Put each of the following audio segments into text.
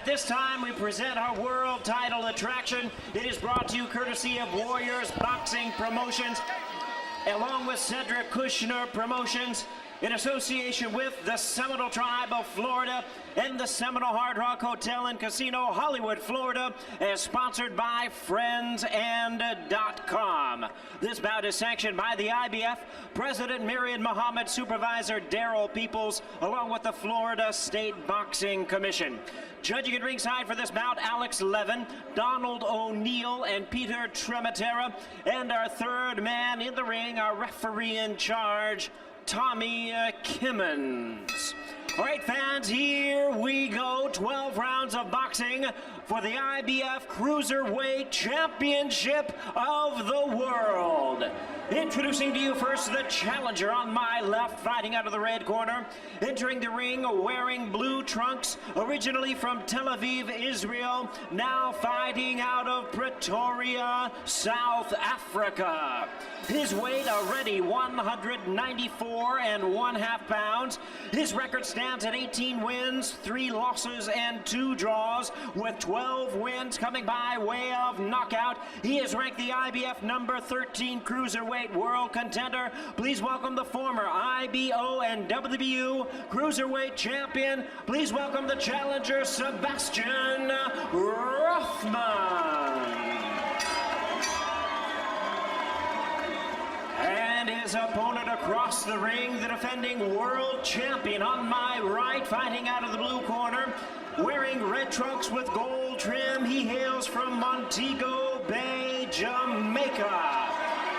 At this time, we present our world title attraction. It is brought to you courtesy of Warriors Boxing Promotions, along with Cedric Kushner Promotions, in association with the Seminole Tribe of Florida and the Seminole Hard Rock Hotel and Casino, Hollywood, Florida, as sponsored by friendsand.com. This bout is sanctioned by the IBF, President Myriad Muhammad, Supervisor Darrell Peoples, along with the Florida State Boxing Commission. Judging at ringside for this bout, Alex Levin, Donald Oneill, and Peter Trematera. And our third man in the ring, our referee in charge, Tommy Kimmons. All right, fans, here we go. 12 rounds of boxing for the IBF Cruiserweight Championship of the World. Introducing to you first the challenger on my left, fighting out of the red corner. Entering the ring wearing blue trunks, originally from Tel Aviv, Israel, now fighting out of Pretoria, South Africa. His weight already 194 1/2 pounds. His record stands at 18 wins, 3 losses, and 2 draws, with 12 wins coming by way of knockout. He is ranked the IBF number 13 Cruiserweight World Contender. Please welcome the former IBO and WBU Cruiserweight Champion. Please welcome the challenger, Sebastiaan Rothmann. And his opponent across the ring, the defending world champion on my right, fighting out of the blue corner, wearing red trunks with gold trim. He hails from Montego Bay, Jamaica.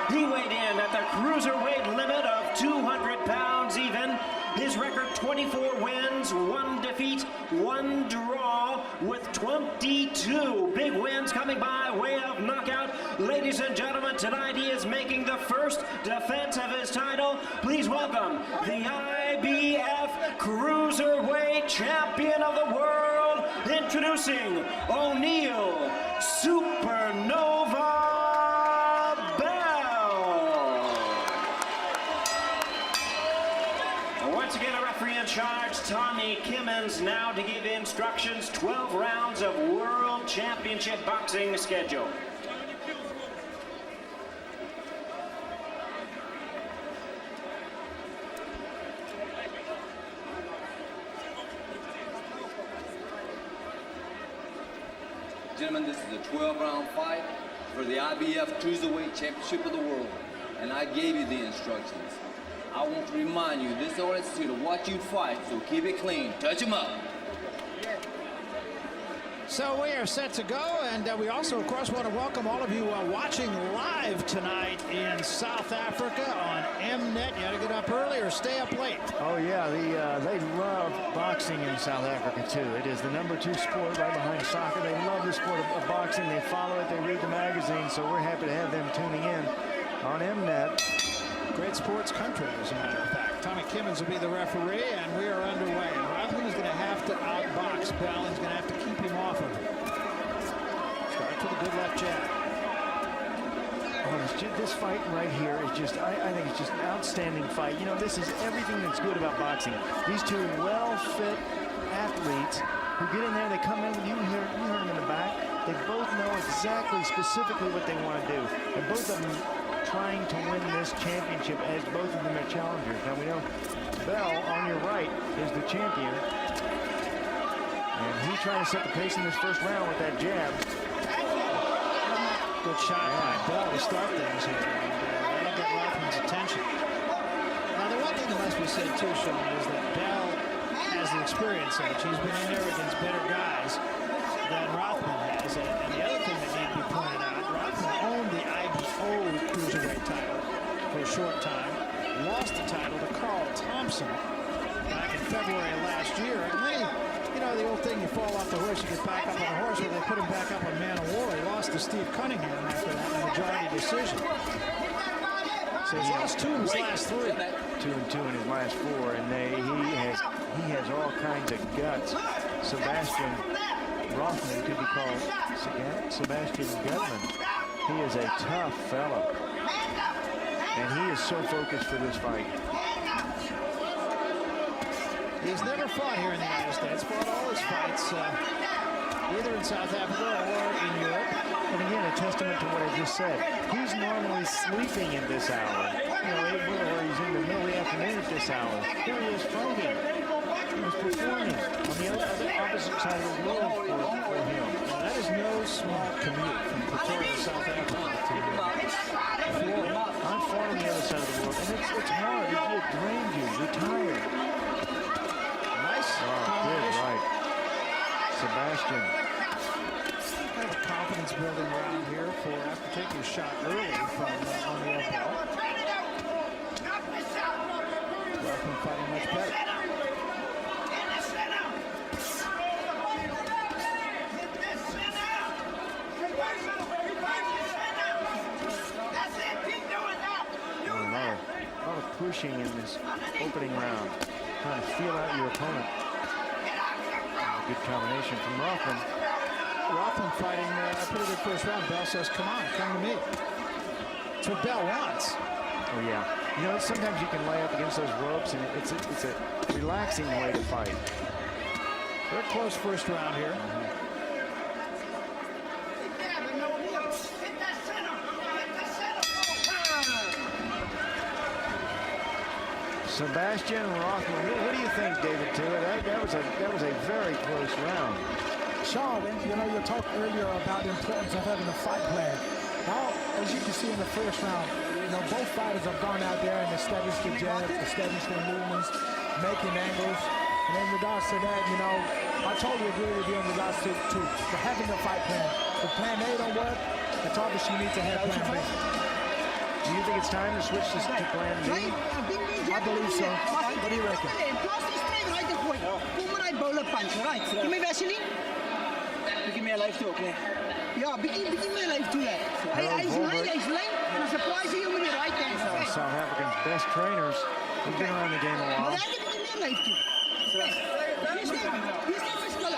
He weighed in at the cruiserweight limit of 200 pounds even. His record 24 wins, 1 defeat, 1 draw, with 22 big wins coming by way of knockout. Ladies and gentlemen, tonight he is making the first defense of his title. Please welcome the IBF Cruiserweight Champion of the World, introducing Oneill Supernova. Once again, a referee in charge, Tommy Kimmons, now to give instructions. 12 rounds of World Championship boxing schedule. Gentlemen, this is a 12-round fight for the IBF Cruiserweight Championship of the World, and I gave you the instructions. I want to remind you, this audience is here to watch you fight, so keep it clean. Touch them up. So we are set to go, and we also, of course, want to welcome all of you watching live tonight in South Africa on Mnet. You got to get up early or stay up late. Oh, yeah, they love boxing in South Africa, too. It is the #2 sport right behind soccer. They love the sport of boxing. They follow it. They read the magazine, so we're happy to have them tuning in on Mnet. Great sports country, as a matter of fact. Tommy Kimmons will be the referee, and we are underway. Rothmann is going to have to outbox Bell. He's going to have to keep him off of him. Starts with a good left jab. Oh, this fight right here is just, I think it's just an outstanding fight. You know, this is everything that's good about boxing. These two well-fit athletes who get in there, they come in, you heard them in the back. They both know exactly, specifically what they want to do. And both of them trying to win this championship, as both of them are challengers. Now we know Bell, on your right, is the champion. And he's trying to set the pace in this first round with that jab. Good shot by Bell to start things here. And that'll get Rothman's attention. Now, the one thing that must be said, too, Sean, is that Bell has the experience edge. He's been in there against better guys than Rothmann has. And the other thing that need to be pointed out, Rothmann owned the IBO Cruiserweight title for a short time, lost the title to Carl Thompson back in February of last year. And then you know, the old thing, you fall off the horse, you get back up on the horse. Well, they put him back up on Man of War. He lost to Steve Cunningham after that majority decision. So he's lost 2 in his last 3. 2 and 2 in his last 4, and he has all kinds of guts. Sebastiaan Rothmann could be called Sebastian Gutman. He is a tough fellow, and he is so focused for this fight. He's never fought here in the United States. Fought all his fights either in South Africa or in Europe. And again, a testament to what I just said. He's normally sleeping in this hour. You know, where he's in the middle of the afternoon at this hour. Here he is fighting. He's performing on the other opposite side of the world for him. Now, that is no small commute from Pretoria, South Africa to Florida. I'm far on the other side of the world, and it's hard. It drains you. You're tired. Nice. Good, right. Sebastiaan. Kind of a confidence building round here for after taking a shot early from Oneill. Rothmann fighting much better. A lot of pushing in this opening round. Trying to feel out your opponent. A good combination from Rothmann. Rothmann fighting a pretty good first round. Bell says, come on, come to me. That's what Bell wants. Oh, yeah. You know, sometimes you can lay up against those ropes, and it's a relaxing way to fight. Very close first round here. Sebastiaan Rothmann. What do you think, David, to it? That was a very close round. Sean, you know, you talked earlier about the importance of having a fight plan. Now, as you can see in the first round, you know, both fighters have gone out there and established their jabs, established their movements, making angles. And in regards to that, you know, I totally agree with you in regards to having a fight plan. If plan A don't work, it's obvious you need to have plan B. Do you think it's time to switch this to plan B? I believe so. What do you reckon? Kom maar uit bowler punch, right? Give me Vaseline. Give me a life too, okay? Ja, begin meer life toe. Hy's lyn. I'm surprised you met die right hand. South Africa's best trainers. He's been around the game a while. Maar hy het begin meer life toe. Dis nie verskil.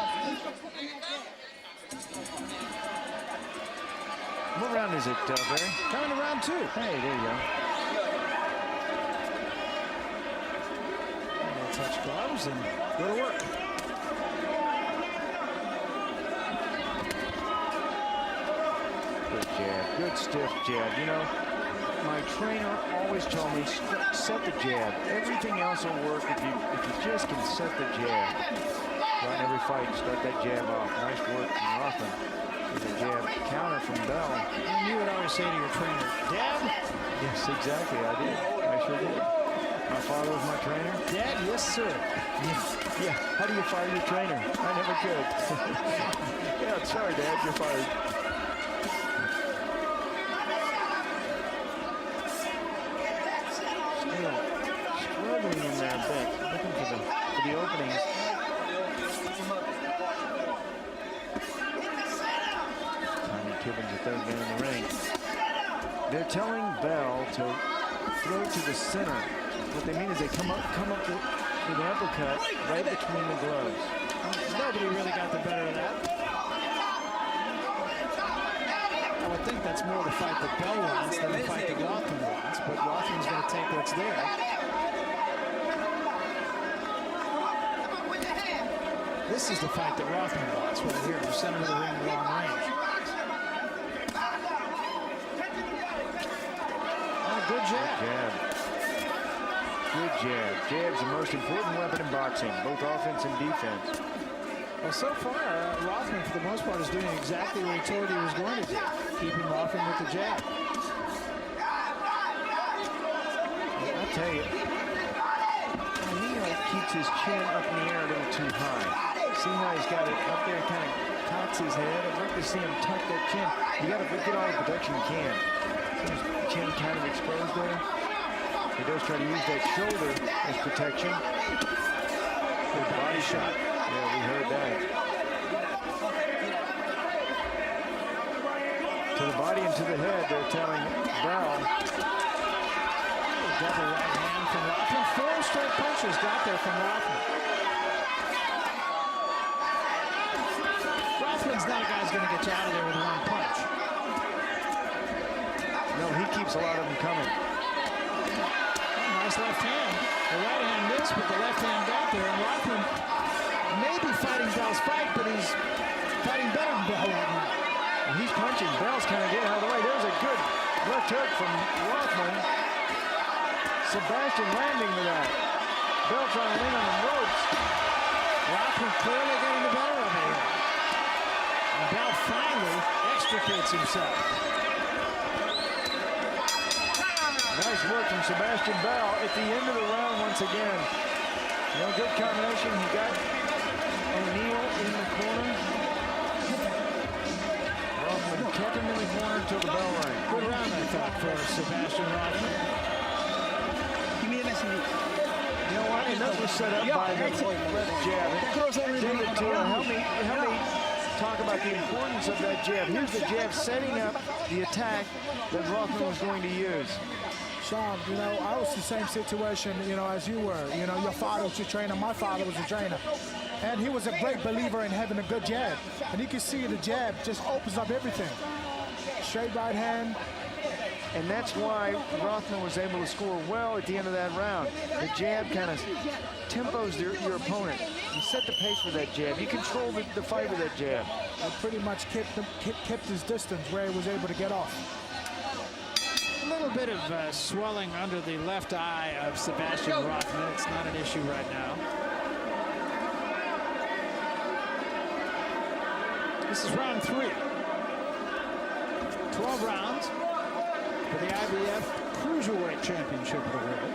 What round is it, Barry? Coming to round two. Hey, there you go. And they'll touch gloves and go to work. Good jab. Good stiff jab. You know, my trainer always told me, set the jab. Everything else will work if you just can set the jab. So in every fight, start that jab off. Nice work from Rothmann. With a jab counter from Bell. And you would always say to your trainer, Dad? Yes, exactly. I did. I sure did. My father was my trainer. Dad, yes, sir. Yeah. How do you fire your trainer? I never could. Yeah, sorry, Dad. You're fired. Still struggling in there a bit. Looking for the openings. Tibbins, the third man in the ring. They're telling Bell to throw to the center. What they mean is they come up with an uppercut right between the gloves. Nobody really got the better of that. I would think that's more the fight that Bell wants than the fight that Rothmann wants, but Rothman's going to take what's there. This is the fight that Rothmann wants, right here, the center of the ring, long range. Good jab. Good jab. Jab's the most important weapon in boxing, both offense and defense. Well, so far, Rothmann, for the most part, is doing exactly what he told he was going to do, keeping Rothmann with the jab. I'll tell you, Oneill keeps his chin up in the air a little too high. See how he's got it up there, kind of cocks his head. I'd like to see him tuck that chin. You got to get all the protection you can. His chin kind of exposed there. He does try to use that shoulder as protection. Good body shot. Yeah, we heard that. To the body and to the head, they're telling Bell. Double right hand from Rothmann. 4 straight punches got there from Rothmann. Rothman's not a guy who's going to get you out of there with one punch. No, he keeps a lot of them coming. Nice left hand. The right hand missed, but the left hand got there. And Rothmann may be fighting Bell's fight, but he's fighting better than Bell right now. And he's punching. Bell's kind of getting out of the way. There's a good left hook from Rothmann. Sebastiaan landing with that. Bell trying to lean on the ropes. Rothmann clearly getting the better of it. And Bell finally extricates himself. Nice work from Sebastiaan Bell at the end of the round once again. Good combination. He got Oneill in the corner. Rothmann kept him in the corner until the bell rang. Good round, I thought, for Sebastiaan Rothmann. Give me the message. You know what? And those were set up by the left jab. David Tua, help me talk about the importance of that jab. Here's the jab setting up the attack that Rothmann was going to use. Sean, I was the same situation, as you were. Your father was a trainer, my father was a trainer. And he was a great believer in having a good jab. And you can see the jab just opens up everything. Straight right hand. And that's why Rothmann was able to score well at the end of that round. The jab kind of tempos your opponent. You set the pace with that jab. You control the fight with that jab. It pretty much kept his distance where he was able to get off. A little bit of swelling under the left eye of Sebastiaan Rothmann. It's not an issue right now. This is round 3. 12 rounds for the IBF Cruiserweight Championship of the world.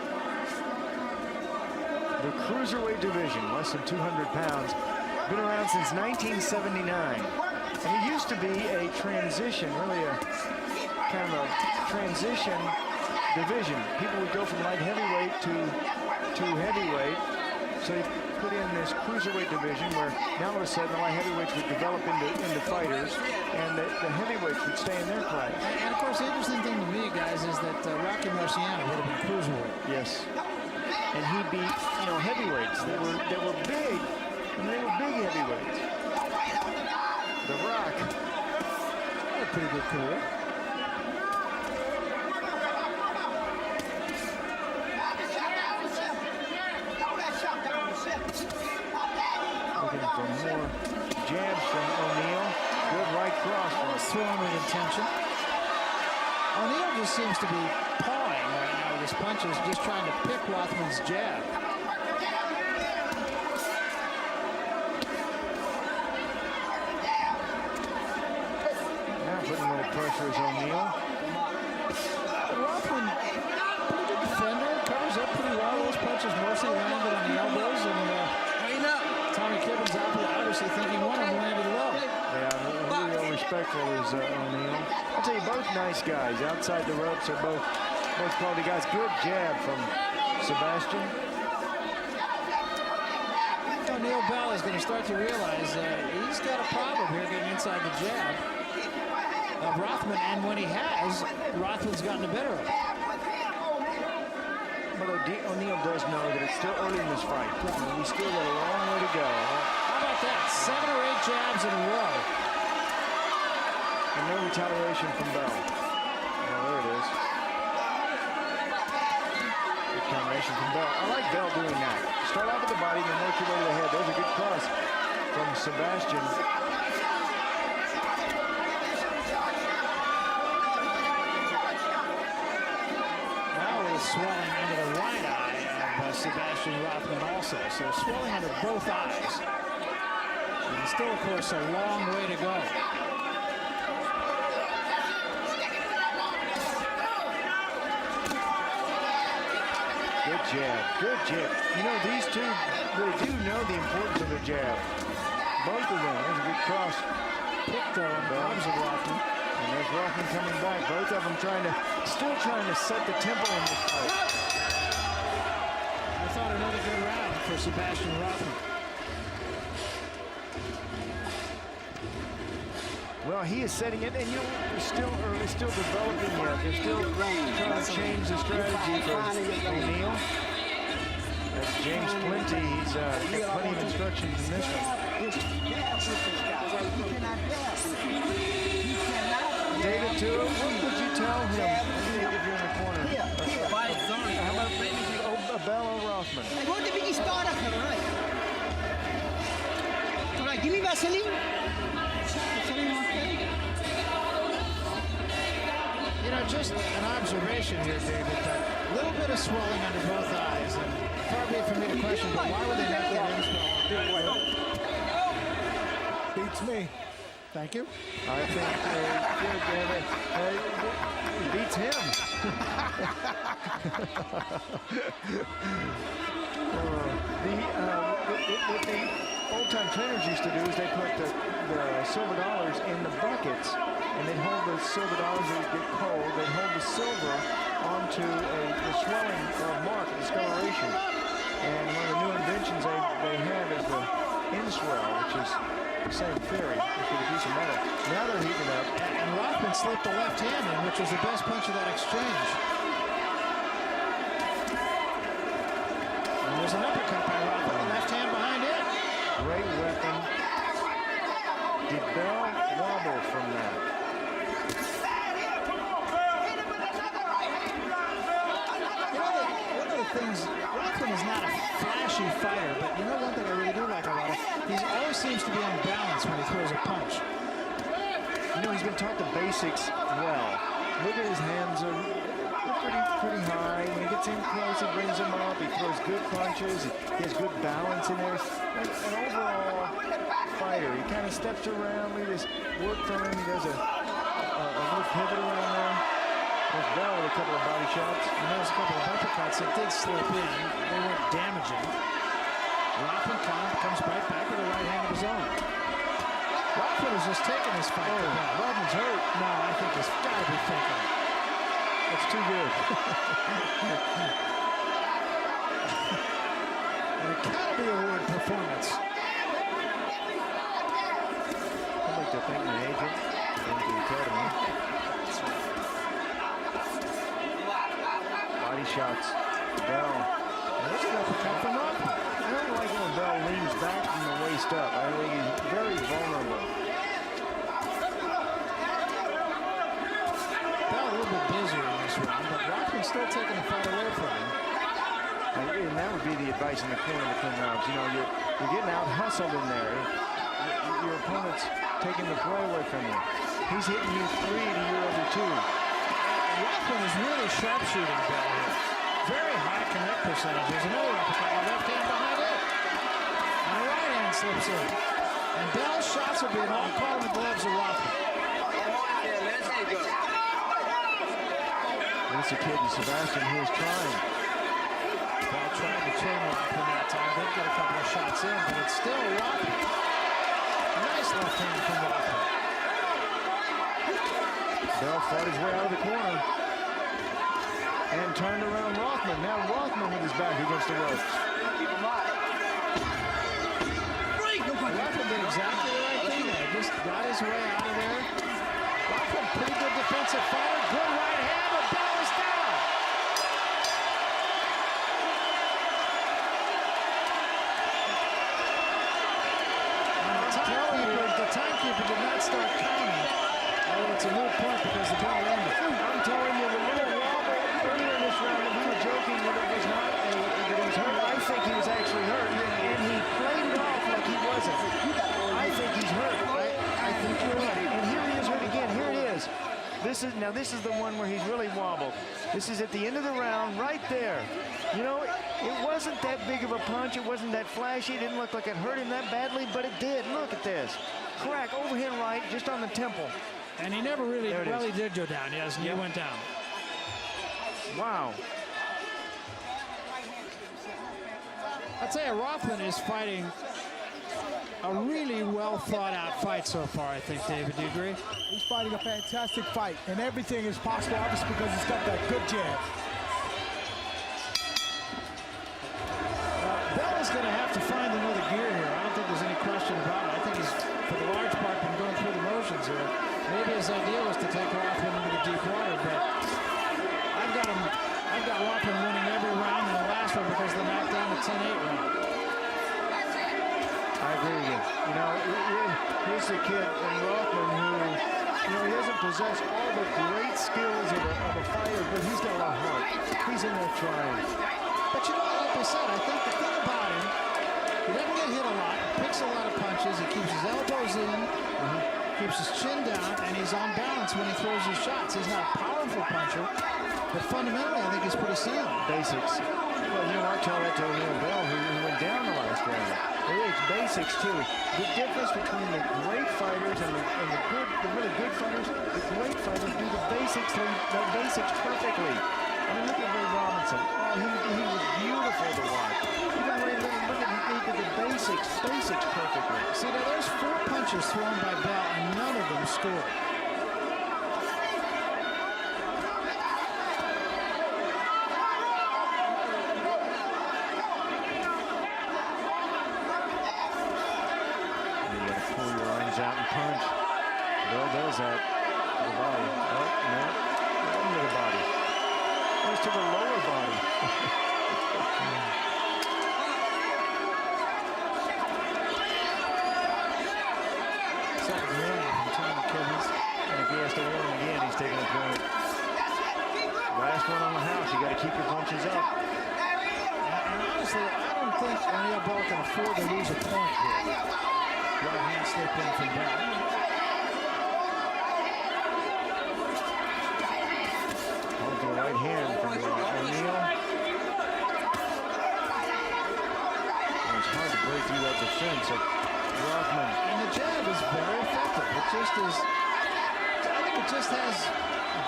The Cruiserweight division, less than 200 pounds, been around since 1979. And it used to be a transition, really a kind of a transition division. People would go from light heavyweight to heavyweight. So they put in this cruiserweight division where now all of a sudden the light heavyweights would develop into fighters and the heavyweights would stay in their class. And of course, the interesting thing to me, guys, is that Rocky Marciano would have been cruiserweight. Yes. And he beat, heavyweights that were big. And they were big heavyweights. The Rock. Had a pretty good career. Looking for more jabs from Oneill. Good right cross. Thrown with intention. Oneill just seems to be pawing right now with his punches, just trying to pick Rothmann's jab. Now putting a little pressure is Oneill. Rothmann, pretty good defender, covers up pretty well. Those punches mostly landed on the elbows, and Tommy Kibbins obviously thinking one of them landed low. Yeah, really respectful is Oneill. I'll tell you, both nice guys. Outside the ropes are both quality guys. Good jab from Sebastiaan. Oneill Bell is going to start to realize he's got a problem here getting inside the jab of Rothmann, and when he has, Rothmann's gotten the better of him. Although Oneill does know that it's still early in this fight. We still got a long way to go. How about that? 7 or 8 jabs in a row. And no retaliation from Bell. Oh, there it is. Good combination from Bell. I like Bell doing that. Start out with the body, then work your way to the head. There's a good cross from Sebastiaan. Swelling under the right eye of Sebastiaan Rothmann also. So swelling under both eyes. And still, of course, a long way to go. Good jab. Good jab. These two, they do know the importance of the jab. Both of them. There's a good cross. Picked on the arms of Rothmann. And there's Rothmann coming back. Both of them still trying to set the tempo in this fight. I thought another good round for Sebastiaan Rothmann. Well, he is setting it, and we're still early, still developing yet. They're still trying to change the strategy for Oneill. That's James Plenty. He's got plenty of instructions in this one. David, too, what would you tell him if you're in the corner? How about Bell or Rothmann? I want the biggest starter, right? All right, give me Vaseline. just an observation here, David, but a little bit of swelling under both eyes. And far be it for me to question, but why would they make that in swell? Beats me. Thank you. I think it beats him. What the old-time trainers used to do is they put the silver dollars in the buckets, and they'd hold the silver dollars as they get cold. They'd hold the silver onto a swelling mark, discoloration. And one of the new inventions they have is the in-swell, which is the same theory, just with a piece of metal. Now they're heating it up. And Rothmann slipped the left hand in, which was the best punch of that exchange. And there's an uppercut by Rothmann, the left hand behind it. Great weapon. Did Bell wobble from that? One of the things, Rothmann is not a flashy fighter, but you know one thing I really do like about him? He always seems to be on balance when he throws a punch. You know, he's been taught the basics well. Look at his hands are pretty high. When he gets in close, he brings them up. He throws good punches. He has good balance in there. An overall fighter. He kind of steps around. We just work from him. He does a little pivot around there. There's Bell with a couple of body shots. And there's a couple of uppercuts that did slip in. They weren't damaging. Rothmann comes right back with a right hand of his own. Rothmann is just taking this fight. Rothmann's hurt. No, I think he's got to be thinking. That's too good. An Academy Award performance. I'd like to thank my agent and the Academy. Body shots. Bell. There's an uppercut from Rothmann. I don't like when Bell leans back from the waist up. I think he's very vulnerable. Bell a little bit busier in this round, but Rothmann's still taking the fight away from him. And that would be the advice in the corner between rounds. You know, you're getting out hustled in there. Your opponent's taking the play away from you. He's hitting you 3 to your over 2. Rothmann is really sharpshooting Bell here. Very high connect percentages. Another uppercut, the left hand behind it. And the right hand slips in. And Bell's shots are being all caught in the gloves of Rothmann. There's a kid in Sebastiaan who is trying. Bell tried to chain Rothmann that time. Did get a couple of shots in, but it's still Rothmann. Nice left hand from Rothmann. Bell fought his way out of the corner and turned around Rothmann. Now Rothmann with his back against the ropes. Rothmann did exactly the right thing there. Just got his way out of there. Rothmann, pretty good defensive fighter. Good right hand, but Bell is down. And the timekeeper did not start counting. Oh, it's a moot point because the bell ended. I'm telling you, the little wobble earlier in this round, we were joking that it was not that he was hurt. I think he was actually hurt, and he played it off like he wasn't. I think he's hurt. I think you're right. And here he is hurt again. Here it is. This is the one where he's really wobbled. This is at the end of the round, right there. You know, it wasn't that big of a punch. It wasn't that flashy. It didn't look like it hurt him that badly, but it did. Look at this. Crack, overhand right, just on the temple. And he never really, he did go down, yes, and he went down. Wow. I'd say Rothmann is fighting a really well thought out fight so far, I think, David. Do you agree? He's fighting a fantastic fight, and everything is possible, obviously, because he's got that good jab. Bell is going to have to find another gear here. I don't think there's any question about it. I think he's, for the large part, been going through the motions here. Maybe his idea was to take Rothmann into the deep water, but I've got Rothmann winning every round in the last one because of the knockdown, the 10-8 round. I agree with you. You know, here's the kid in Rothmann who, you know, he doesn't possess all the great skills of a fighter, but he's got a lot of heart. He's in there trying. But you know, like I said, I think the thing about him, he doesn't get hit a lot, picks a lot of punches, he keeps his elbows in, keeps his chin down, and he's on balance when he throws his shots. He's not a powerful puncher, but fundamentally, I think he's pretty sound. Basics. Well, you know, I tell that to Oneill Bell, who went down the last round. It's basics, too. The difference between the great fighters and the really good fighters, the great fighters do the basics perfectly. I mean, look at Ray Robinson. Oh, he was beautiful to watch. Even Ray, look at he did the basics perfectly. See, now there's 4 punches thrown by Bell, and none of them scored. Out and punch. Bell does that to the body. Oh, no. Into the body. Goes to the lower body. Second round from Tommy Kivens. And if he has to warn him again, he's taking a point. Last one on the house. You got to keep your punches up. And honestly, I don't think Oneill Bell can afford to lose a point here. Right hand slip in from Bell. Hold the right hand from Oneill. It's hard to break through that defense of Rothmann. And the jab is very effective. It just is, I think it just has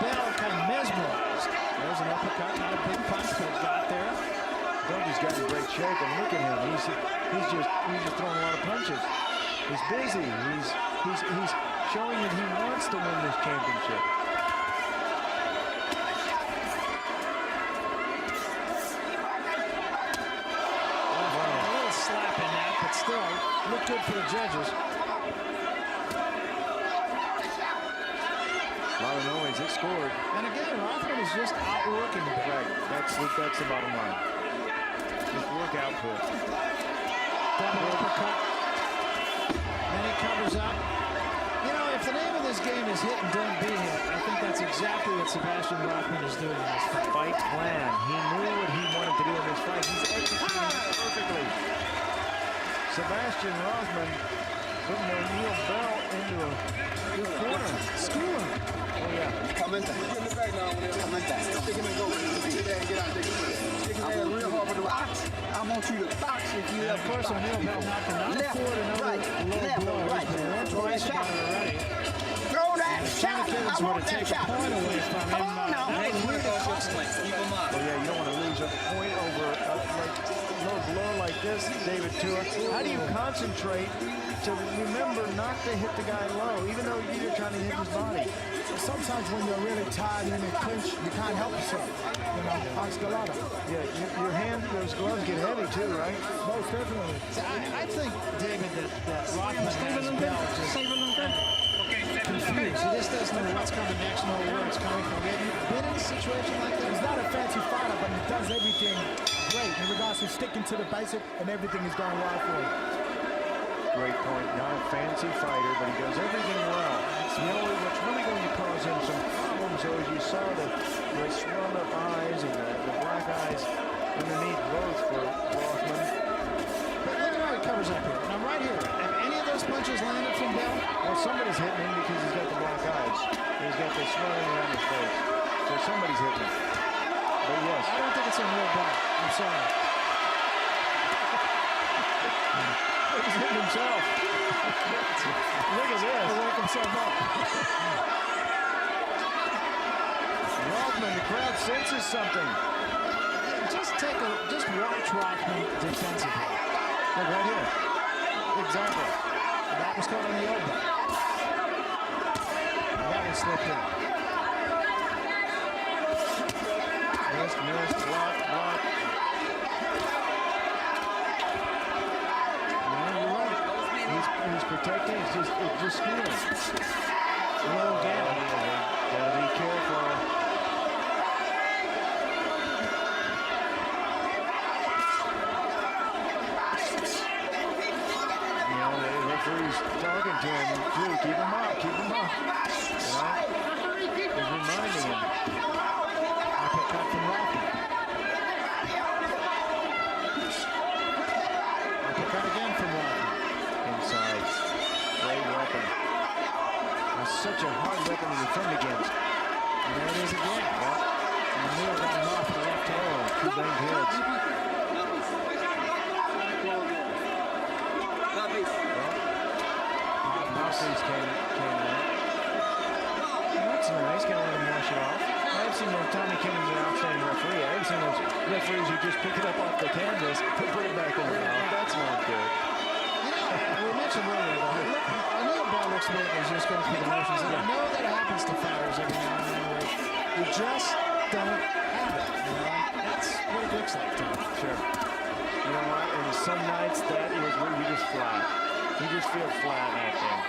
Bell kind of mesmerized. There's an uppercut, not a big punch, but it got there. Dougie's got in great shape, and look at him. He's just throwing a lot of punches. He's busy. He's showing that he wants to win this championship. A little slap in that, but still looked good for the judges. A lot of noise. It scored. And again, Rothmann is just outworking Bell. Right. That's the bottom line. Just work output. Double uppercut. Then he covers up. You know, if the name of this game is hit and don't be hit, I think that's exactly what Sebastiaan Rothmann is doing in this fight. Fight plan. He knew what he wanted to do in this fight. He's executing it perfectly. Sebastiaan Rothmann putting Oneill Bell into a good corner. School him. Oh, yeah. Comenta. Stick him and go. Get there and get out there. Stick his ass real hard for the box. I want you to box if you Of course, Oneill Bell knocked him out. Left, Forward another right, low left, blow. right. He's been twice about it already. throw that shot. Kevin I would want have that taken a shot. point away from him. Come on now. That was really costly. Keep him up. Oh, yeah, you don't want to lose a point over a low blow like this, David Tua. How do you concentrate to remember not to hit the guy low, even though you're trying to hit his body? Sometimes when you're really tired and in a clinch, you can't help yourself. You know, ask a lot of. Yeah, your hand, those gloves get heavy too, right? Most definitely. I think, David, that Rothmann has Bell just confused. He just doesn't know what's coming next, know where it's coming from. Have you been in a situation like that? He's not a fancy fighter, but he does everything great in regards to sticking to the basic, and everything is going well for him. Great point. Not a fancy fighter, but he does everything well. You know what's really going to cause him some problems, though, is you saw the swelled up eyes and the black eyes underneath both for Rothmann. But look at how he covers up here. Now, right here, have any of those punches landed from Bell? Well, somebody's hitting him because he's got the black eyes. He's got the swelling around his face. So somebody's hitting him. But yes. I don't think it's Oneill Bell. I'm sorry. He's hitting himself. Look at this. He'll wake himself up. Rothmann, the crowd senses something. Just watch Rothmann defensively. Look right here. Exactly. That was caught on the elbow. That one slipped in. Missed, block. He's protecting. It's just squealing. Low again. Gotta be careful. You know, the referee's talking to him too. Keep him up. You know, he's reminding him. Uppercut from Rothmann. Uppercut again from Rothmann. Inside. Great weapon. such a hard weapon to defend against. And there it is again. And Neil got him off the left tail. Two banged heads. Mouthpiece came out. That's nice. Gonna let him wash it off. I've seen Tommy Kimmons an outstanding referee. I haven't seen those referees who just pick it up off the canvas and put it back in the mouth. That's not good. We mentioned earlier, though, I know Bell looks like he's just going through the motions, and I know that happens to fighters every now and then where you just don't have it. You know? That's what it looks like to me. Sure. You know what? And some nights that is where you just flat. You just feel flat out there.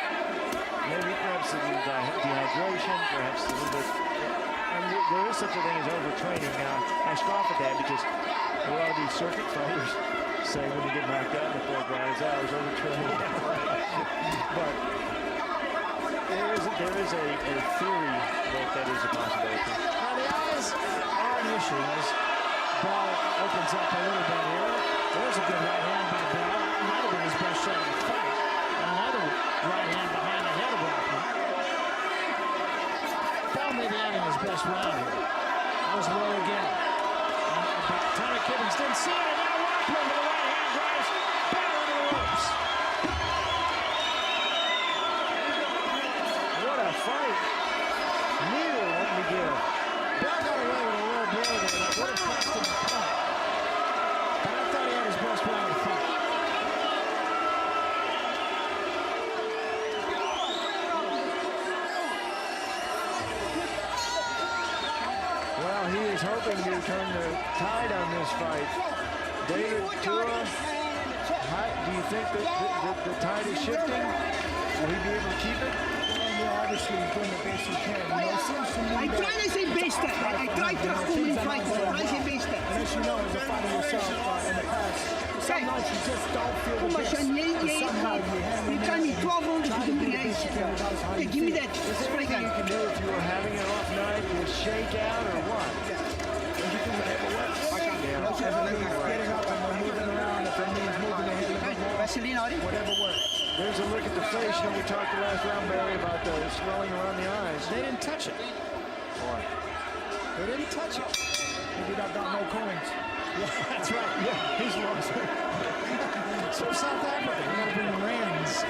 Maybe perhaps a little dehydration, perhaps a little bit. And there is such a thing as overtraining. I scoff at that because a lot of these circuit fighters say when you get knocked out in the third round, I was overtraining. But there is a theory that is a possibility. Now, the eyes are an issue as Bell opens up a little bit here. There's a good right hand by Bell. Might have been his best shot of the fight. Another right hand behind the head of Rothmann. Bell may be having his best round here. That was low again. But Tommy Kimmons didn't see it, and now Rothmann with a right hand drives Bell into the ropes. What a fight. Neither one to give. Bell got away with a low blow there that would have cost him the fight. But I thought he had his best round of the fight. Well, he is hoping to turn the tide on this fight. David Tua, do you think that the tide is shifting? Will he be able to keep it? Obviously, he's doing the best he can. You know, it seems to me I that try to say best. I try to pull in fight. I try to say best. And as you know, as a fighter yourself in the past, some nights you just don't feel the best. But somehow you hang in You there tell me and 12 rounds try is to the do the best. best you can regardless of how Hey, you give me feel. that. Is there anything you can do if you were having an off night? You shake out or what? You can have a what? That's what I mean, getting up and then moving around. If it means moving the head a bit more, Vaseline, are you? whatever works. There's a look at the face. You know, we talked the last round, Barry, about the swelling around the eyes. They didn't touch it. Boy. They didn't touch it. Maybe that got no coins. Yeah, that's right. Yeah, he's lost. So South Africa, we got to bring the rands.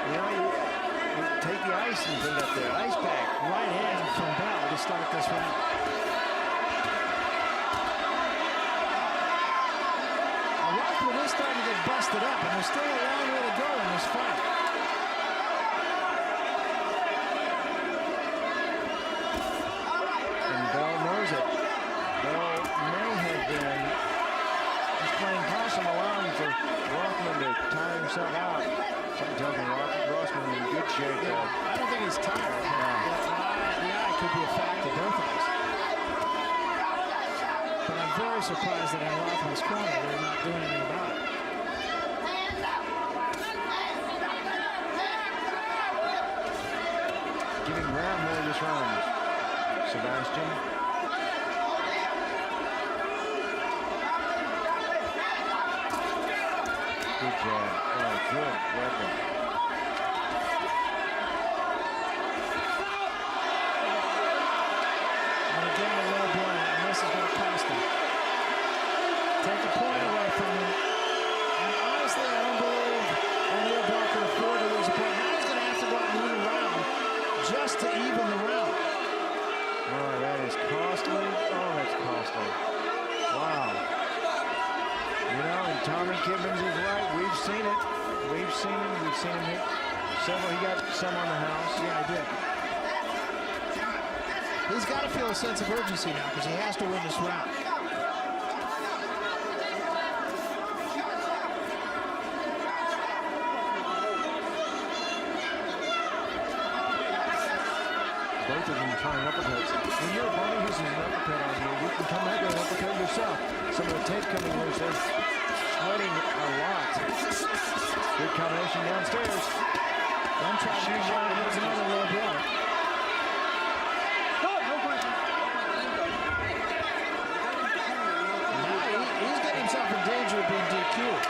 You know, you take the ice and put it up there. Ice pack. Right hand from Bell to start this round. Rothmann is starting to get busted up, and there's still a long way to go in this fight. And Bell knows it. Bell may have been just playing possum, allowing for Rothmann to tire himself out. Something tells me Rothmann in good shape. I don't think he's tired. The eye could be a factor, both of us. But I'm very surprised that in Rothmann's corner they're not doing anything about it. Giving ground more this round. Sebastian. Good jab. Oh, good weapon. And again, a low blow, and this is going to cost him. Take a point away from him. And honestly, I don't believe Oneill can afford to lose a point. Now he's going to have to go out and win a round just to even the round. Oh, that is costly. Oh, that's costly. Wow. You know, and Tommy Kimmons is right. We've seen it. We've seen him. We've seen him hit several. He got some on the house. Yeah, I did. He's got to feel a sense of urgency now because he has to win this round. Both of them trying uppercuts. When you're a bunny who's an uppercut on you, you can come back with an uppercut yourself. Some of the tape coming loose. They're sweating a lot. Good combination downstairs. One try to shoot shot, here's another low blow. Now he's getting himself in danger of being DQ'd.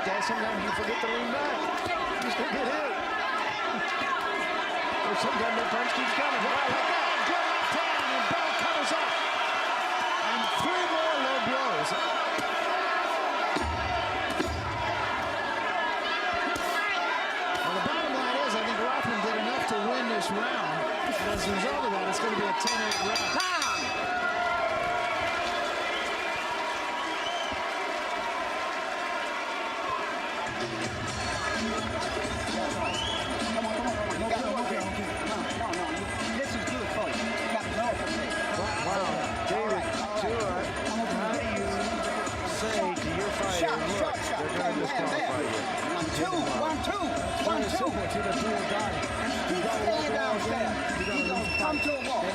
like that, sometimes you forget to lean back. You still get hit. Or sometimes the punch keeps coming. Wow, look out. Good left hand, and Bell covers up. And 3 more low blows. Well, the bottom line is, I think Rothmann did enough to win this round. As a result of that, it's going to be a 10-8 round. Come to a wall. And,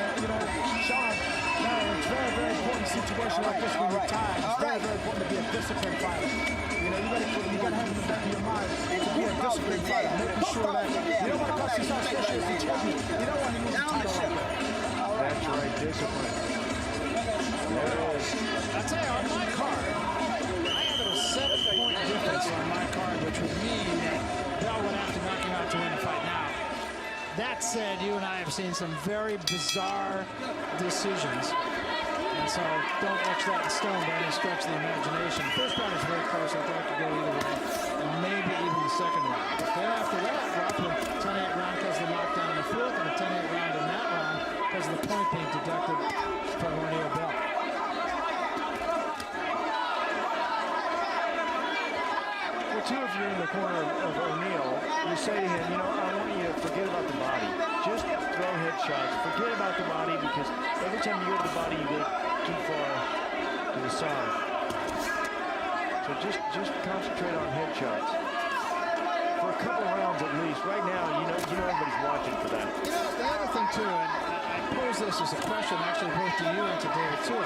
Sean, it's very, very important situation like this when you're tired. It's very, very important to be a disciplined fighter. You got to have in the back of your mind to be a disciplined fighter, making sure that you don't want to cost yourself, especially if you're champion. You don't want to lose the title like that. That's right, discipline. There it is. I'll tell you, on my card, I have a 7-point difference on my card, which would mean that Bell would have to knock him out to win the fight. Now, that said, you and I have seen some very bizarre decisions. And so don't etch that in stone by any stretch of the imagination. The first round is very close. I thought it could go either way. And maybe even the second round. But then after that, Rothmann, 10-8 round because of the knockdown in the fourth, and a 10-8 round in that round because of the point being deducted from Oneill Bell. Well, too, if you're in the corner of Oneill, you say to him, I want you to forget about the body. Just throw head shots. Forget about the body, because every time you go to the body, you go too far to the side. So just concentrate on head shots. For a couple rounds at least. Right now, you know everybody's watching for that. The other thing, too, and I pose this as a question actually both to you and to David, too.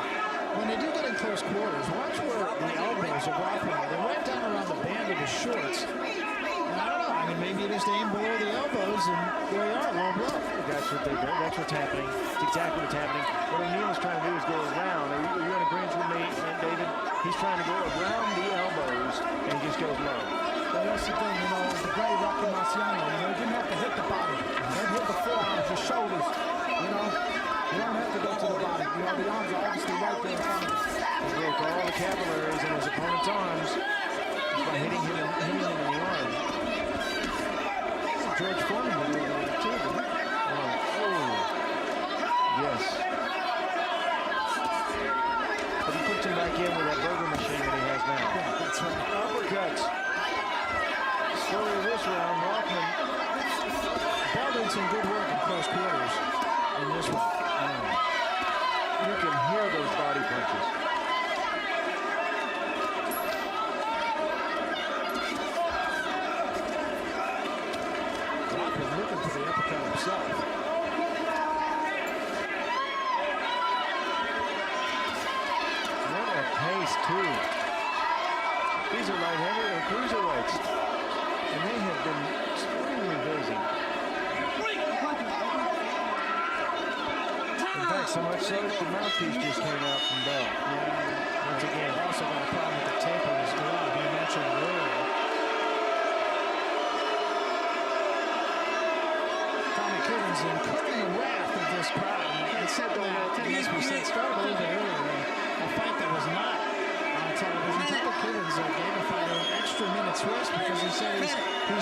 When they do get in close quarters, watch where the elbows of Rothmann are. They're right down around the band of his shorts. And I don't know, maybe you just aim below the elbows, and there you are, low blow. That's what they do. That's what's happening. It's exactly what's happening. What Oneill is trying to do is go around. Are you in agreement with me, David? He's trying to go around the elbows, and he just goes low. Well, that's the thing, the great Rocky Marciano, you didn't have to hit the body. They hit the forearms, the shoulders, You don't have to go to the body. The arms are obviously right there in front of you. He broke all the capillaries in his opponent's arms just by hitting him in the arm. George Foreman would do that too, didn't he? Oh. Yes. But he puts him back in with that burger machine that he has now. Yeah, that's right. Uppercuts. Story of this round, Rothmann. Bell did some good work in close quarters in this one. You can hear those body punches. Rothmann looking for the uppercut himself. What a pace, too. These are light heavy or cruiserweights. And they have been extremely busy. In fact, so much so that the mouthpiece just came out from Bell. Yeah, once again, also got a problem with the tape of his glove. You mentioned it earlier. Tommy Kivens incurring the wrath of this crowd. And said that, as we said, started a little bit earlier. A fight that was not on television. Tommy Kivens gave a fighter an extra minute's rest because he said he's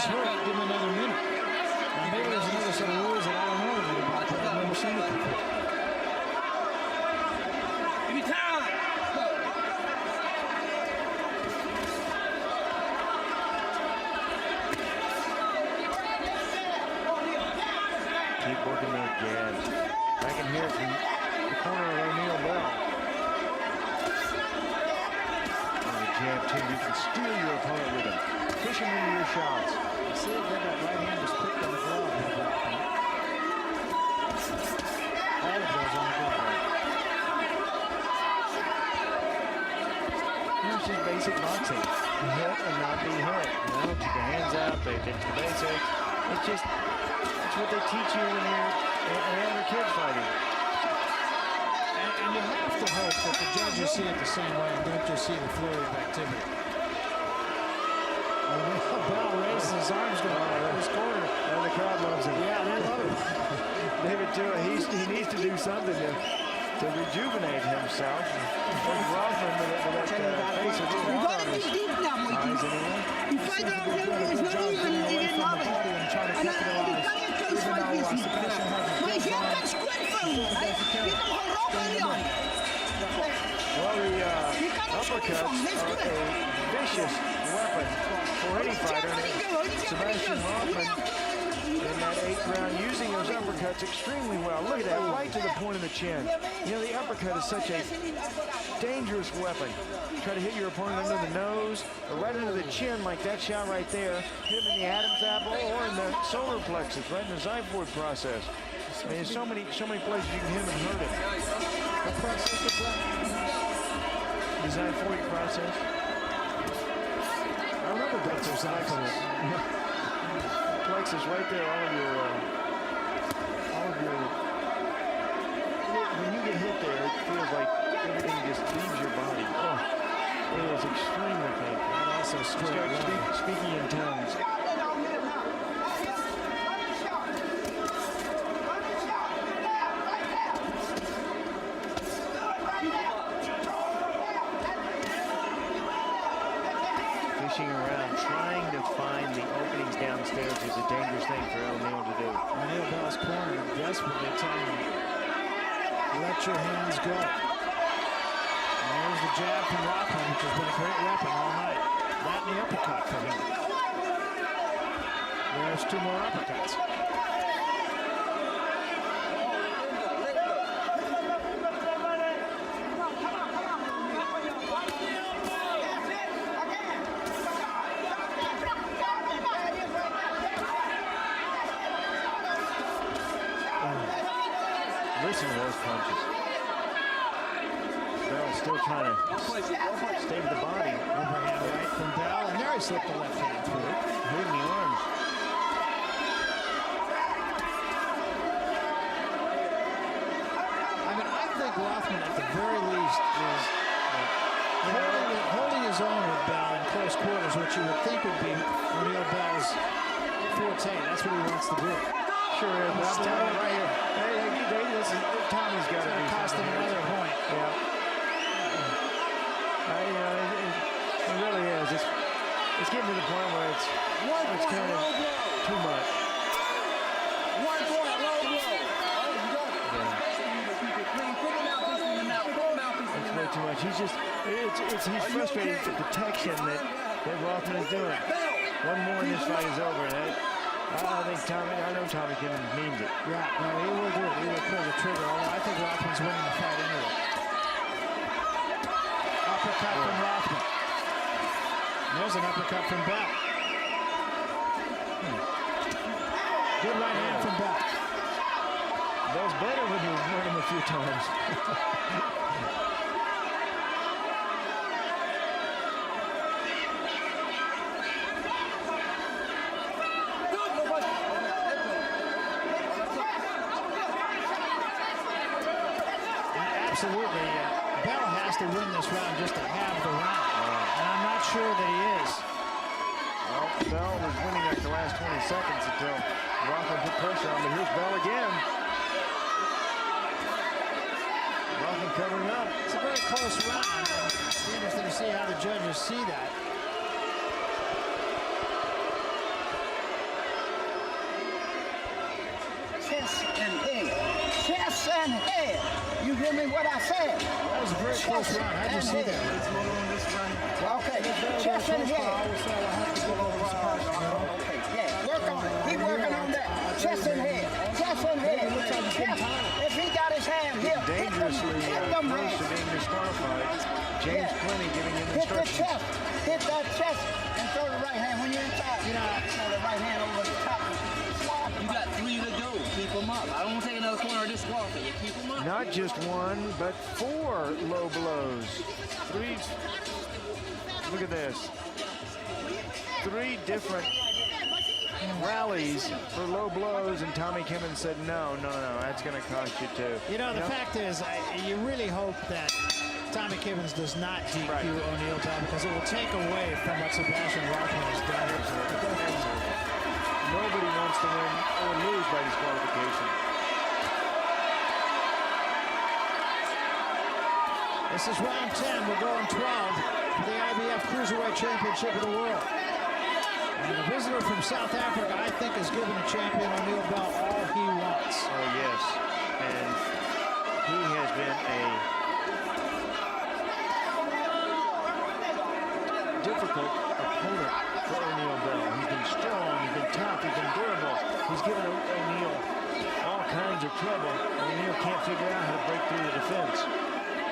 hurt. Give him another minute. And maybe there's another set of rules that I don't know about, but I've never seen it before. Keep working those jabs. I can hear it from the corner of Oneill Bell. On the jab, too, you can steal your opponent with him. Push him into your shots. You see it, that right hand was picked on the glove. All of those on the glove. It's just basic boxing. Hit and not be hit. Keep your hands out. Pay attention to basics. It's just, it's what they teach you when you're a kid fighting. And you have to hope that the judges see it the same way and don't just see the flurry of activity. Bell raises his arms to his corner. And the crowd loves him. Yeah, they love him. David Tua, he needs to do something to rejuvenate himself. Rothmann with that face of You water gotta on be his deep now, eyes anyway. You fight out there, it's not even, he didn't love it. And I can't case like this. Maar je hebt dat squid from him, right? You know how rough he is. Well, the uppercuts are a vicious weapon for any fighter. Sebastiaan Rothmann in that 8th round using those uppercuts extremely well. Look at that, right to the point of the chin. You know, the uppercut is such a dangerous weapon. Try to hit your opponent under the nose or right under the chin like that shot right there. Hit him in the Adam's apple or in the solar plexus, right in the xiphoid process. I mean, there's so many places you can hit him and hurt him. What process is that? The xiphoid process. I remember that there's Plexus right there, all of your, when you get hit there, it feels like everything just leaves your body. Oh, it is extremely painful. And also Start speaking in tongues. Fishing around, trying to find the openings downstairs is a dangerous thing for Oneill to do. Oneill Bell's corner desperately telling him, let your hands go. And there's the jab from Rothmann, which has been a great weapon all night. That and the uppercut for him. There's 2 more uppercuts. Listen to those punches. Bell's still trying to stay with the body. Overhand right from Bell, and there he slipped the left hand through it. Hitting the arms. I mean, I think Rothmann, at the very least, is holding his own with Bell in close quarters, which you would think would be Oneill Bell's forte. That's what he wants to do. Sure is. He's standing right here. Tommy's got to do Cost him something. another point. Yeah. It really is. It's getting to the point where it's kind of too much. 1 point, low blow. It's way too much. He's frustrated with the protection that Rothmann is doing. One more and this fight is over. I know Tommy Kennedy means it. Yeah, no, he will do it. He will pull the trigger. Although I think Rothman's winning the fight anyway. Uppercut from Rothmann. There's an uppercut from Bell. Good right hand from Bell. Bell's better when you hurt him a few times. Absolutely. Bell has to win this round just to have the round. And I'm not sure that he is. Well, Bell was winning after the last 20 seconds until Rothmann put pressure on him. But here's Bell again. Rothmann covering up. It's a very close round. It's interesting to see how the judges see that. Chest and head. Chest and head. You hear me what I said? That was a very close round. How'd you see that? Okay. Chest and head. Okay. Yeah. Work on it. Keep working on that. Chest and head. Chest and head. Chest. If he got his hand here, Dangerously hit them close hands. to being disqualified. James Clooney giving him Hit the instructions. chest. Hit that chest and throw the right hand when you're inside. Throw the right hand over the top. You got 3 to go. Keep them up. I don't want to take another corner or disqualify you. Keep them up. Not just 1, but 4 low blows. 3. Look at this. 3 different rallies for low blows, and Tommy Kimmon said, no, that's going to cost you 2. You know, the fact is, you really hope that Tommy Kivens does not DQ Oneill Bell because it will take away from what Sebastiaan Rothmann has done. Nobody wants to win or lose by disqualification. This is round 10. We're going 12 for the IBF Cruiserweight Championship of the world. And the visitor from South Africa, I think, has given the champion Oneill Bell all he wants. Oh, yes. And he has been a difficult opponent for Oneill Bell. He's been strong, he's been tough, he's been durable. He's given Oneill all kinds of trouble. Oneill can't figure out how to break through the defense.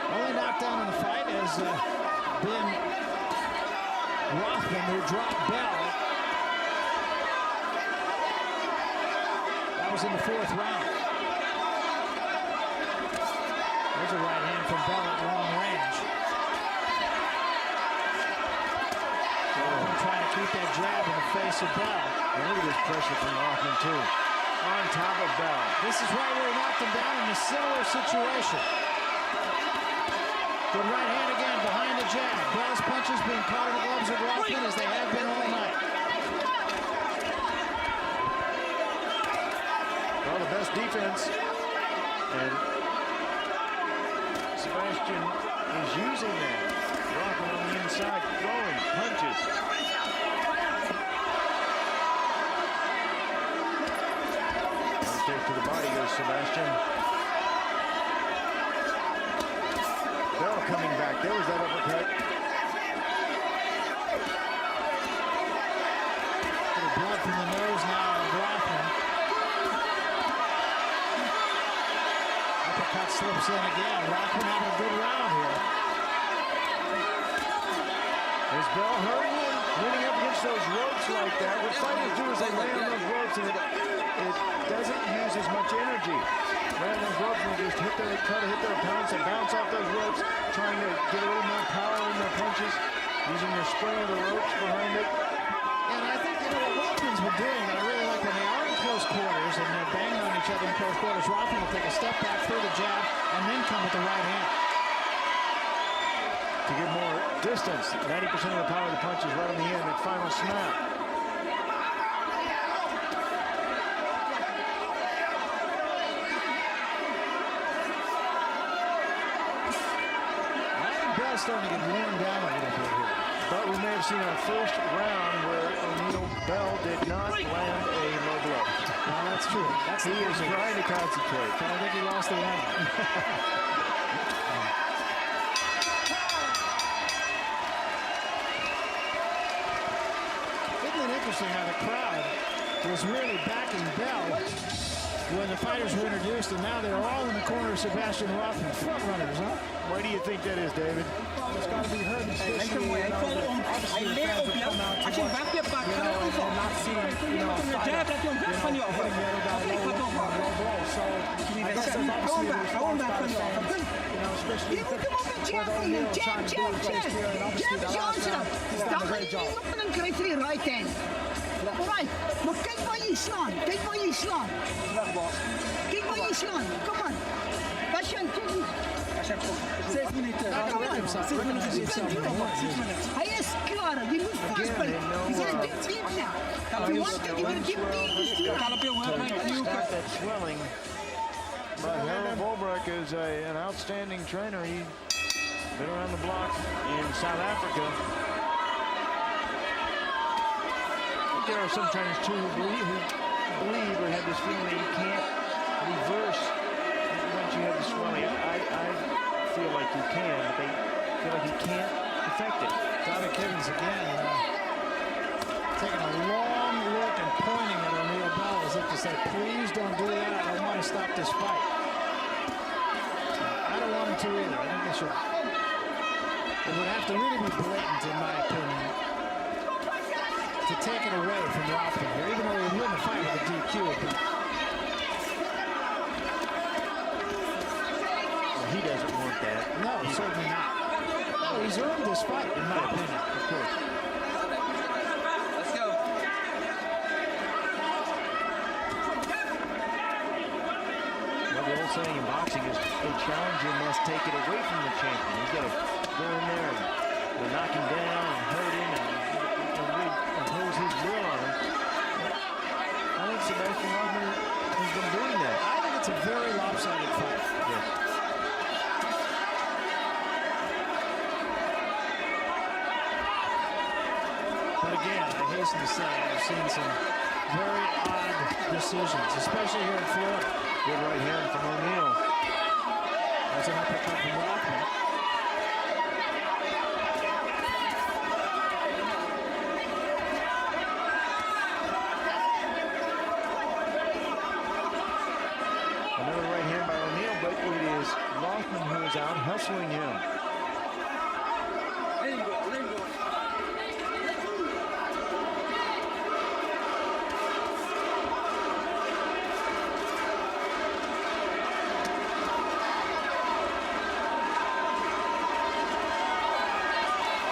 Only knockdown in the fight has been Rothmann, who dropped Bell. That was in the 4th round. There's a right hand from Bell at long range. Trying to keep that jab in the face of Bell. And look at this pressure from Rothmann, too. On top of Bell. This is right where he knocked him down in a similar situation. Good right hand again behind the jab. Bell's punches being caught in the gloves of Rothmann as they have been all night. Well, the best defense. And Sebastiaan is using that. Rothmann on the inside, throwing punches. Straight to the body goes Sebastiaan. Bell coming back. There was that uppercut. Little blood from the nose now of Rothmann. Uppercut slips in again. Rothmann having a good round here. Is Bell hurting him? Leaning up against those ropes like that. What fighters do is they lay on those ropes and it doesn't use as much energy. Lay on those ropes and just try to hit their opponents and bounce off those ropes, trying to get a little more power in their punches, using the spring of the ropes behind it. And I think, you know, what Rothmann's been doing that I really like when they are in close quarters and they're banging on each other in close quarters, Rothmann will take a step back, throw the jab, and then come with the right hand. To get more distance, 90% of the power of the punch is right on the end, that final snap. Bell's starting to get worn down a little bit here. But we may have seen our first round where Oneill Bell did not land a low blow. No, that's true. He is trying to concentrate. I think he lost the round. Interesting how the crowd was really backing Bell when the fighters were introduced, and now they're all in the corner of Sebastiaan Rothmann. Front runners, huh? Why do you think that is, David? It's got to be heard, especially, obviously the fans have come out to watch, and not seeing, a fighter, hitting the other guy low blow. So I guess there's obviously a response by the fans, especially with Oneill trying to build place here, and obviously the last round, he's done a great job. Right then. Alright, maar kijk waar je slaan. Kijk waar je slaan. Kijk waar je slaan. Kom aan. Was je aan het 6 minuten. 6 minuten. 6 minuten. Hij is klaar. Je moet vastblijven. Je zegt dit diep nou. Je want dat je wil keep that swelling. But Harold Volbruck is an outstanding trainer. He's been around the block in South Africa. There are some trainers too who believe or have this feeling that you can't reverse once you have the swelling. I feel like you can, but they feel like you can't affect it. Tommy Kivens again taking a long look and pointing at Oneill Bell as if to say, please don't do that. I want to stop this fight. I don't want him to either. I think they should. It would have to really be blatant, in my opinion, to take it away from Rothmann here, even though he would win the fight with a DQ. Well, he doesn't want that. No, certainly not. No, he's earned this fight, in my opinion. Of course. Let's go. Well, the old old saying in boxing is a challenger must take it away from the champion. He's got to go in there and knock him down and hurt him and really impose his will on him. I think Sebastiaan Rothmann has been doing that. I think it's a very lopsided fight. Yes. But again, I hasten to say I've seen some very odd decisions, especially here in Florida. Good right hand from Oneill. That's an uppercut from Rothmann. Another right hand by Oneill, but it is Rothmann who is out hustling him. Let him go, let him go.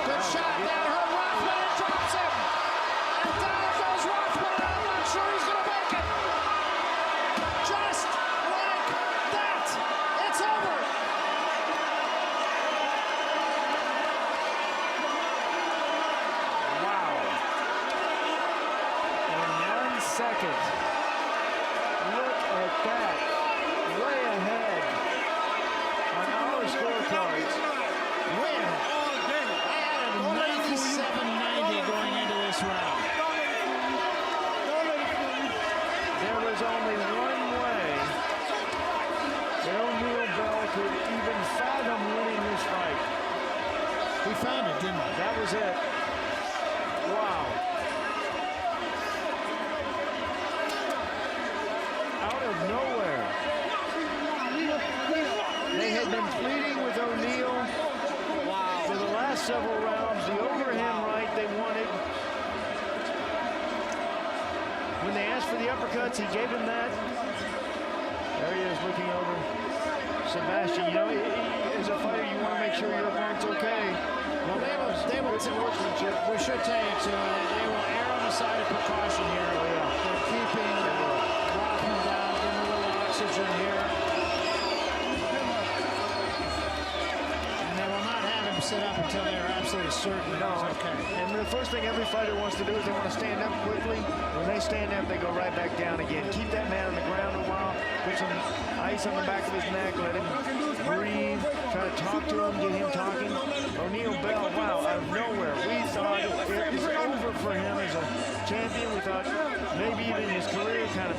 Good shot there, hurt Rothmann and drops him. And down goes Rothmann, and I'm not sure he's going to make it. Just like that, it's over. Wow. In 1 second. Look at that. Way ahead on our scorecards. Way ahead. I had a 97-90 going into this round. There was only one way that Oneill Bell could even fathom winning this fight. We found it, didn't we? That was it. Wow. Out of nowhere. They had been pleading with Oneill for the last several rounds. The overhand right they wanted. When they asked for the uppercuts, he gave him that. There he is looking over. Sebastiaan, you know, as a fighter, you want to make sure your opponent's okay. Well, they will, we should tell you, too, they will err on the side of precaution here. Oh, yeah. They're keeping Rothmann down, giving a little oxygen here. And they will not have him sit up until they are absolutely certain that he's okay. And the first thing every fighter wants to do is they want to stand up quickly. When they stand up, they go right back down again. Keep that man on the ground a while. Put some ice on the back of his neck. Let him breathe. Try to talk to him. Get him talking. Oneill Bell, wow, out of nowhere. We thought it was over for him as a champion. We thought maybe even his career kind of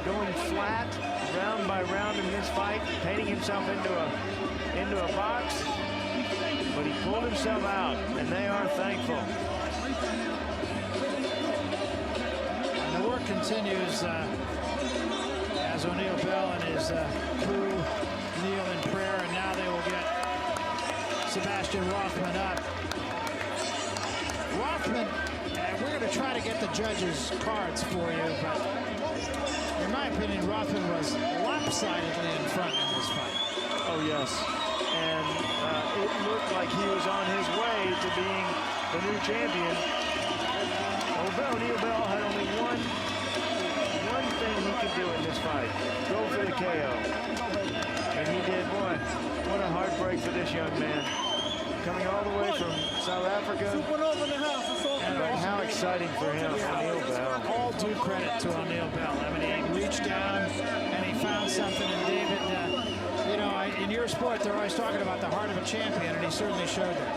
going flat round by round in this fight, painting himself into a box. But he pulled himself out, and they are thankful. And the work continues as Oneill Bell and his crew kneel in prayer, and now they will get Sebastiaan Rothmann up. Rothmann, we're going to try to get the judges' cards for you, but in my opinion, Rothmann was lopsidedly in front in this fight. Oh, yes. And it looked like he was on his way to being the new champion. Oneill Bell had only one thing he could do in this fight. Go for the KO. And he did. Boy, what a heartbreak for this young man. Coming all the way from South Africa. And how exciting for him, Oneill Bell. All due credit to Oneill Bell. I mean, he reached down and he found something in David. You know, in your sport, they're always talking about the heart of a champion, and he certainly showed that.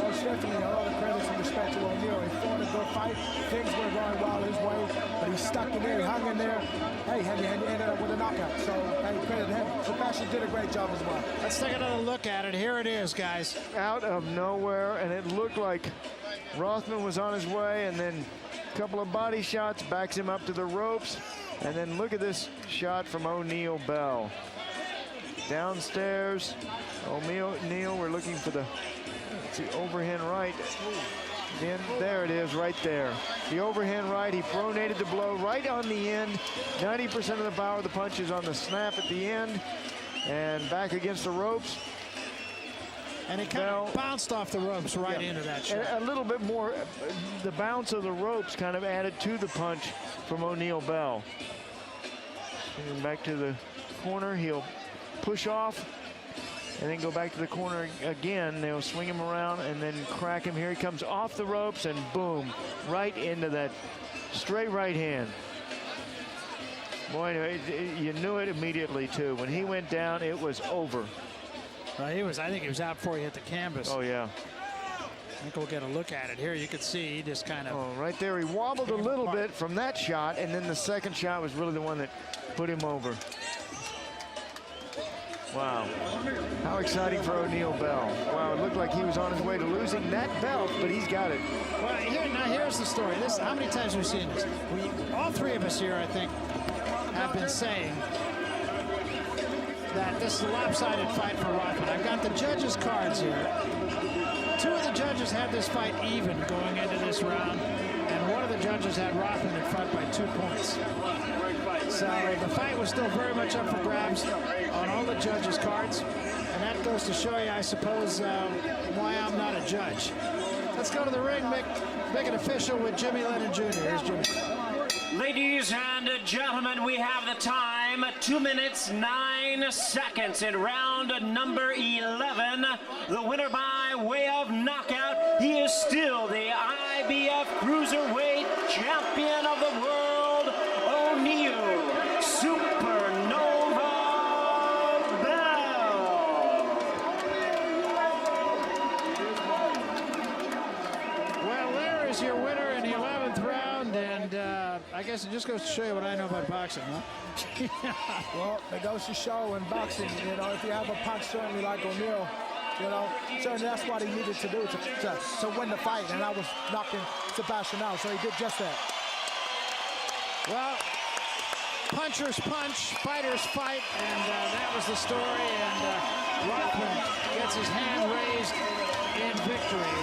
Most definitely, a lot of credit and respect to Oneill. He fought a good fight. Things were going well his way, but he stuck in there. He hung in there. Hey, and he ended up with a knockout. So, hey, credit to him. Sebastiaan did a great job as well. Let's take another look at it. Here it is, guys. Out of nowhere, and it looked like Rothmann was on his way, and then a couple of body shots backs him up to the ropes. And then look at this shot from Oneill Bell. Downstairs, Oneill, we're looking for the overhand right. Then there it is, right there. The overhand right, he pronated the blow right on the end. 90% of the power of the punch is on the snap at the end. And back against the ropes. And he kind of bounced off the ropes right into that shot. A little bit more, the bounce of the ropes kind of added to the punch from Oneill Bell. And back to the corner. He'll push off and then go back to the corner again. They'll swing him around and then crack him. Here he comes off the ropes and boom, right into that straight right hand. Boy, you knew it immediately too. When he went down, it was over. I think he was out before he hit the canvas. Oh yeah. I think we'll get a look at it here. You can see he just kind of. Oh, right there, he wobbled a little bit from that shot, and then the second shot was really the one that put him over. Wow. How exciting for Oneill Bell. Wow, it looked like he was on his way to losing that belt, but he's got it. Well, here's the story. How many times have we seen this? All three of us here, I think, have been saying that this is a lopsided fight for Rothmann. I've got the judges' cards here. Two of the judges had this fight even going into this round, and one of the judges had Rothmann in front by 2 points. So the fight was still very much up for grabs on all the judges' cards, and that goes to show you, I suppose, why I'm not a judge. Let's go to the ring, make it official with Jimmy Lennon Jr. Here's Jimmy. Ladies and gentlemen, we have the time, 2 minutes, 9 seconds in round number 11. The winner by way of knockout. He is still the IBF Cruiserweight Champion of the World, Oneill Supernova Bell. Well, there is your winner in the 11th round, and I guess it just goes to show you what I know about boxing, huh? Well, it goes to show in boxing, you know, if you have a punch certainly like Oneill, you know, certainly that's what he needed to do to win the fight, and I was knocking Sebastiaan out, so he did just that. Well, punchers punch, fighters fight, and that was the story, and Rothmann gets his hand raised in victory.